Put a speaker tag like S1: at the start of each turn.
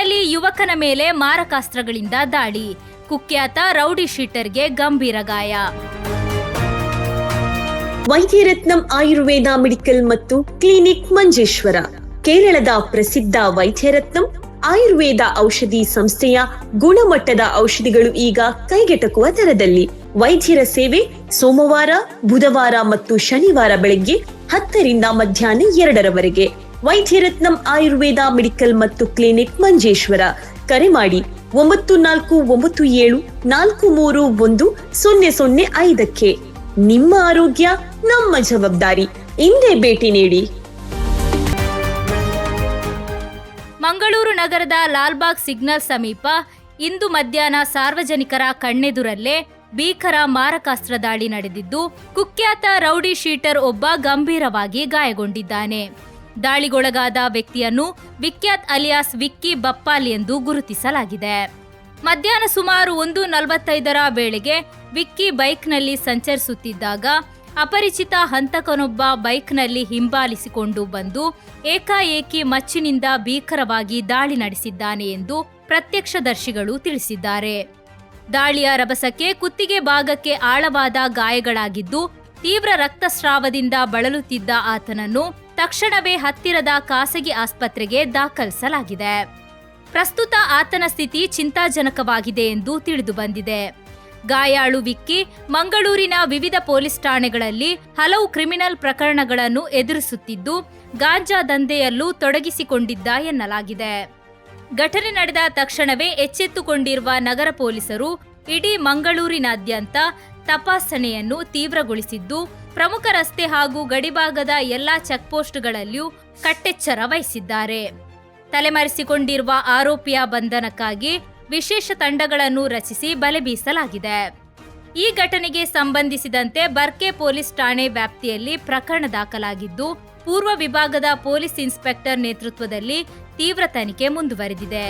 S1: ಬೆಂಗಳೂರಿನಲ್ಲಿ ಯುವಕನ ಮೇಲೆ ಮಾರಕಾಸ್ತ್ರಗಳಿಂದ ದಾಳಿ, ಕುಖ್ಯಾತ ರೌಡಿ ಶೀಟರ್ಗೆ ಗಂಭೀರ ಗಾಯ.
S2: ವೈದ್ಯರತ್ನಂ ಆಯುರ್ವೇದ ಮೆಡಿಕಲ್ ಮತ್ತು ಕ್ಲಿನಿಕ್ ಮಂಜೇಶ್ವರ. ಕೇರಳದ ಪ್ರಸಿದ್ಧ ವೈದ್ಯರತ್ನಂ ಆಯುರ್ವೇದ ಔಷಧಿ ಸಂಸ್ಥೆಯ ಗುಣಮಟ್ಟದ ಔಷಧಿಗಳು ಈಗ ಕೈಗೆಟಕುವ ದರದಲ್ಲಿ. ವೈದ್ಯರ ಸೇವೆ ಸೋಮವಾರ, ಬುಧವಾರ ಮತ್ತು ಶನಿವಾರ ಬೆಳಗ್ಗೆ 10ರಿಂದ ಮಧ್ಯಾಹ್ನ 2ರವರೆಗೆ. ವೈದ್ಯರತ್ನಂ ಆಯುರ್ವೇದ ಮೆಡಿಕಲ್ ಮತ್ತು ಕ್ಲಿನಿಕ್ ಮಂಜೇಶ್ವರ. ಕರೆ ಮಾಡಿ 9447431005. ನಿಮ್ಮ ಆರೋಗ್ಯ ನಮ್ಮ ಜವಾಬ್ದಾರಿ. ಇಂದೇ ಭೇಟಿ ನೀಡಿ.
S1: ಮಂಗಳೂರು ನಗರದ ಲಾಲ್ಬಾಗ್ ಸಿಗ್ನಲ್ ಸಮೀಪ ಇಂದು ಮಧ್ಯಾಹ್ನ ಸಾರ್ವಜನಿಕರ ಕಣ್ಣೆದುರಲ್ಲೇ ಭೀಕರ ಮಾರಕಾಸ್ತ್ರ ದಾಳಿ ನಡೆದಿದ್ದು, ಕುಖ್ಯಾತ ರೌಡಿ ಶೀಟರ್ ಒಬ್ಬ ಗಂಭೀರವಾಗಿ ಗಾಯಗೊಂಡಿದ್ದಾನೆ. ದಾಳಿಗೊಳಗಾದ ವ್ಯಕ್ತಿಯನ್ನು ವಿಖ್ಯಾತ್ ಅಲಿಯಾಸ್ ವಿಕ್ಕಿ ಬಪ್ಪಾಲ್ ಎಂದು ಗುರುತಿಸಲಾಗಿದೆ. ಮಧ್ಯಾಹ್ನ ಸುಮಾರು 1:45ರ ವೇಳೆಗೆ ವಿಕ್ಕಿ ಬೈಕ್ನಲ್ಲಿ ಸಂಚರಿಸುತ್ತಿದ್ದಾಗ ಅಪರಿಚಿತ ಹಂತಕನೊಬ್ಬ ಬೈಕ್ನಲ್ಲಿ ಹಿಂಬಾಲಿಸಿಕೊಂಡು ಬಂದು ಏಕಾಏಕಿ ಮಚ್ಚಿನಿಂದ ಭೀಕರವಾಗಿ ದಾಳಿ ನಡೆಸಿದ್ದಾನೆ ಎಂದು ಪ್ರತ್ಯಕ್ಷದರ್ಶಿಗಳು ತಿಳಿಸಿದ್ದಾರೆ. ದಾಳಿಯ ರಭಸಕ್ಕೆ ಕುತ್ತಿಗೆ ಭಾಗಕ್ಕೆ ಆಳವಾದ ಗಾಯಗಳಾಗಿದ್ದು, ತೀವ್ರ ರಕ್ತಸ್ರಾವದಿಂದ ಬಳಲುತ್ತಿದ್ದ ಆತನನ್ನು ತಕ್ಷಣವೇ ಹತ್ತಿರದ ಖಾಸಗಿ ಆಸ್ಪತ್ರೆಗೆ ದಾಖಲಿಸಲಾಗಿದೆ. ಪ್ರಸ್ತುತ ಆತನ ಸ್ಥಿತಿ ಚಿಂತಾಜನಕವಾಗಿದೆ ಎಂದು ತಿಳಿದುಬಂದಿದೆ. ಗಾಯಾಳು ವಿಕ್ಕಿ ಮಂಗಳೂರಿನ ವಿವಿಧ ಪೊಲೀಸ್ ಠಾಣೆಗಳಲ್ಲಿ ಹಲವು ಕ್ರಿಮಿನಲ್ ಪ್ರಕರಣಗಳನ್ನು ಎದುರಿಸುತ್ತಿದ್ದು, ಗಾಂಜಾ ದಂಧೆಯಲ್ಲೂ ತೊಡಗಿಸಿಕೊಂಡಿದ್ದ ಎನ್ನಲಾಗಿದೆ. ಘಟನೆ ನಡೆದ ತಕ್ಷಣವೇ ಎಚ್ಚೆತ್ತುಕೊಂಡಿರುವ ನಗರ ಪೊಲೀಸರು ಇಡೀ ಮಂಗಳೂರಿನಾದ್ಯಂತ ತಪಾಸಣೆಯನ್ನು ತೀವ್ರಗೊಳಿಸಿದ್ದು, ಪ್ರಮುಖ ರಸ್ತೆ ಹಾಗೂ ಗಡಿಭಾಗದ ಎಲ್ಲಾ ಚೆಕ್ಪೋಸ್ಟ್ಗಳಲ್ಲಿಯೂ ಕಟ್ಟೆಚ್ಚರ ವಹಿಸಿದ್ದಾರೆ. ತಲೆಮರೆಸಿಕೊಂಡಿರುವ ಆರೋಪಿಯ ಬಂಧನಕ್ಕಾಗಿ ವಿಶೇಷ ತಂಡಗಳನ್ನು ರಚಿಸಿ ಬಲೆ ಬೀಸಲಾಗಿದೆ. ಈ ಘಟನೆಗೆ ಸಂಬಂಧಿಸಿದಂತೆ ಬರ್ಕೆ ಪೊಲೀಸ್ ಠಾಣೆ ವ್ಯಾಪ್ತಿಯಲ್ಲಿ ಪ್ರಕರಣ ದಾಖಲಾಗಿದ್ದು, ಪೂರ್ವ ವಿಭಾಗದ ಪೊಲೀಸ್ ಇನ್ಸ್ಪೆಕ್ಟರ್ ನೇತೃತ್ವದಲ್ಲಿ ತೀವ್ರ ತನಿಖೆ ಮುಂದುವರೆದಿದೆ.